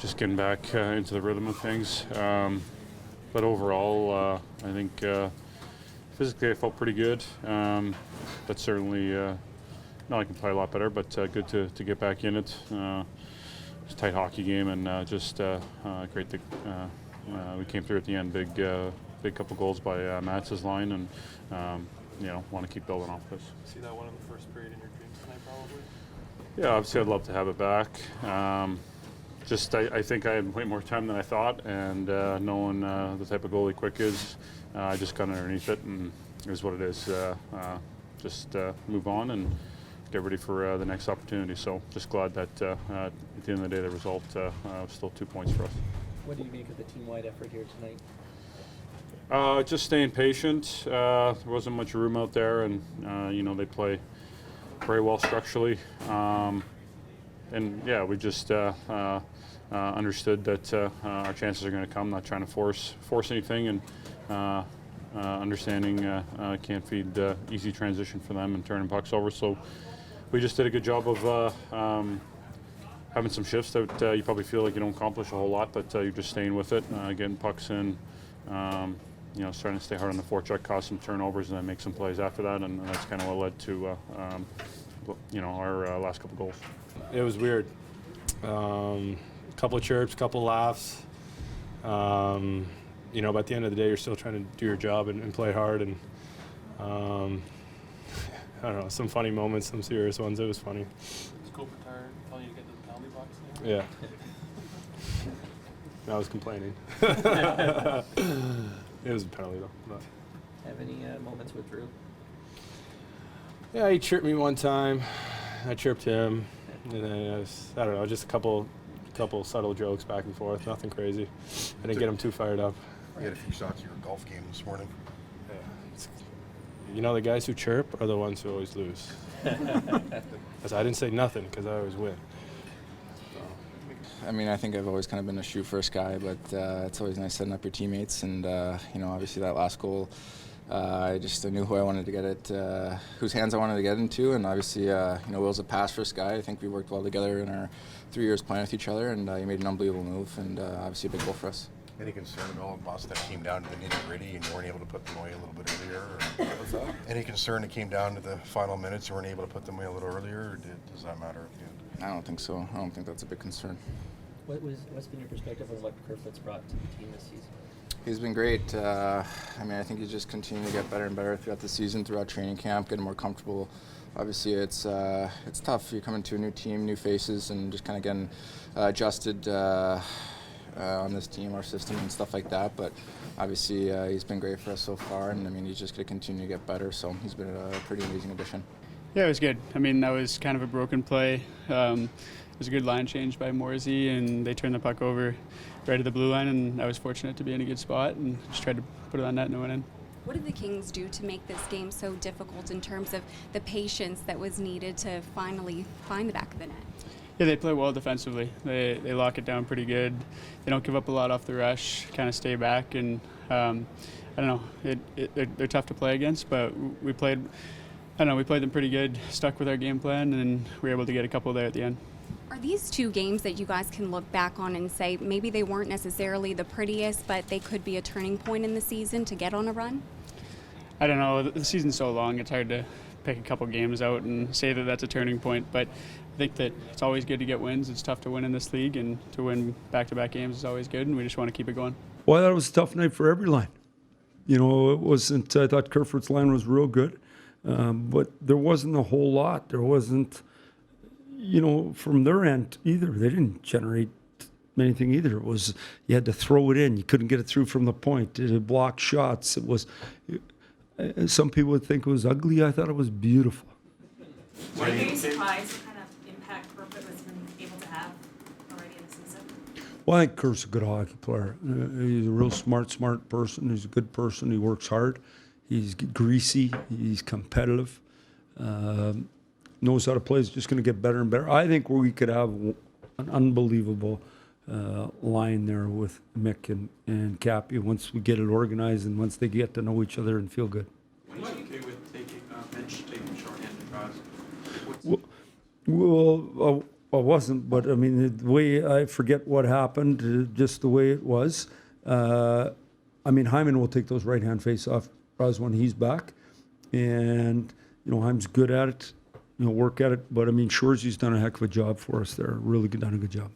just getting back into the rhythm of things. But overall, I think physically I felt pretty good. But certainly, no, I can play a lot better. But good to get back in it. It's a tight hockey game, and just great that we came through at the end. Big couple goals by Matt's line, and want to keep building off this. See that one in the first period in your dreams tonight, probably? Yeah, obviously I'd love to have it back. I think I had way more time than I thought, and knowing the type of goalie Quick is, I just got underneath it, and it is what it is. Just move on and get ready for the next opportunity. So just glad that at the end of the day the result was still 2 points for us. What do you make of the team-wide effort here tonight? Just staying patient. There wasn't much room out there, and they play very well structurally. And yeah, we just understood that our chances are going to come. Not trying to force anything, and understanding can't feed easy transition for them and turning pucks over. So we just did a good job of having some shifts that you probably feel like you don't accomplish a whole lot, but you're just staying with it, getting pucks in. Starting to stay hard on the forecheck, cause some turnovers, and then make some plays after that, and that's kind of what led to our last couple goals. It was weird. Couple of chirps, couple of laughs. But at the end of the day, you're still trying to do your job and play hard. And I don't know, some funny moments, some serious ones. It was funny. Was Cooper tired telling you to get to the penalty box now? Yeah. I was complaining. It was a penalty though. But. Have any moments with Drew? Yeah, he chirped me one time. I chirped him, and then I don't know, just a couple subtle jokes back and forth. Nothing crazy. I didn't get him too fired up. You had a few shots of your golf game this morning. Yeah, the guys who chirp are the ones who always lose. Because I didn't say nothing because I always win. I mean, I think I've always kind of been a shoot-first guy, but it's always nice setting up your teammates. And, obviously that last goal, I knew who I wanted to get it, whose hands I wanted to get into. And obviously, Will's a pass-first guy. I think we worked well together in our 3 years playing with each other, and he made an unbelievable move, and obviously a big goal for us. Any concern at all about that came down to the nitty-gritty and you weren't able to put them away a little bit earlier? Or What's that? Any concern that came down to the final minutes and weren't able to put them away a little earlier, or does that matter at the end? I don't think so. I don't think that's a big concern. What's been your perspective on what Kerfoot's brought to the team this season? He's been great. I think he's just continuing to get better and better throughout the season, throughout training camp, getting more comfortable. Obviously, it's tough. You come into a new team, new faces, and just kind of getting adjusted on this team, our system, and stuff like that. But obviously, he's been great for us so far, and he's just going to continue to get better. So he's been a pretty amazing addition. Yeah, it was good. That was kind of a broken play. It was a good line change by Muzzin, and they turned the puck over right at the blue line, and I was fortunate to be in a good spot and just tried to put it on net and it went in. What did the Kings do to make this game so difficult in terms of the patience that was needed to finally find the back of the net? Yeah, they play well defensively. They lock it down pretty good. They don't give up a lot off the rush, kind of stay back, and I don't know, they're tough to play against, but we played them pretty good, stuck with our game plan, and we were able to get a couple there at the end. Are these two games that you guys can look back on and say maybe they weren't necessarily the prettiest, but they could be a turning point in the season to get on a run? I don't know. The season's so long, it's hard to pick a couple games out and say that that's a turning point, but I think that it's always good to get wins. It's tough to win in this league, and to win back-to-back games is always good, and we just want to keep it going. Well, that was a tough night for every line. It wasn't, I thought Kerfoot's line was real good, but there wasn't a whole lot. There wasn't, from their end either. They didn't generate anything either. It was, you had to throw it in. You couldn't get it through from the point. It blocked shots. It was, some people would think it was ugly. I thought it was beautiful. Were you surprised what kind of impact Kerfoot has been able to have already in the season? Well, I think Kerf's a good hockey player. He's a real smart person. He's a good person. He works hard. He's greasy. He's competitive. Knows how to play. He's just going to get better and better. I think we could have an unbelievable line there with Mick and Cappy once we get it organized and once they get to know each other and feel good. When are you okay with taking shorthanded guys? Well, Well, it wasn't, but I mean, the way I forget what happened, just the way it was. I mean, Hyman will take those right-hand face-off when he's back. And, you know, Hyman's good at it, you know, work at it. But, I mean, Shoresy's done a heck of a job for us there. Really done a good job.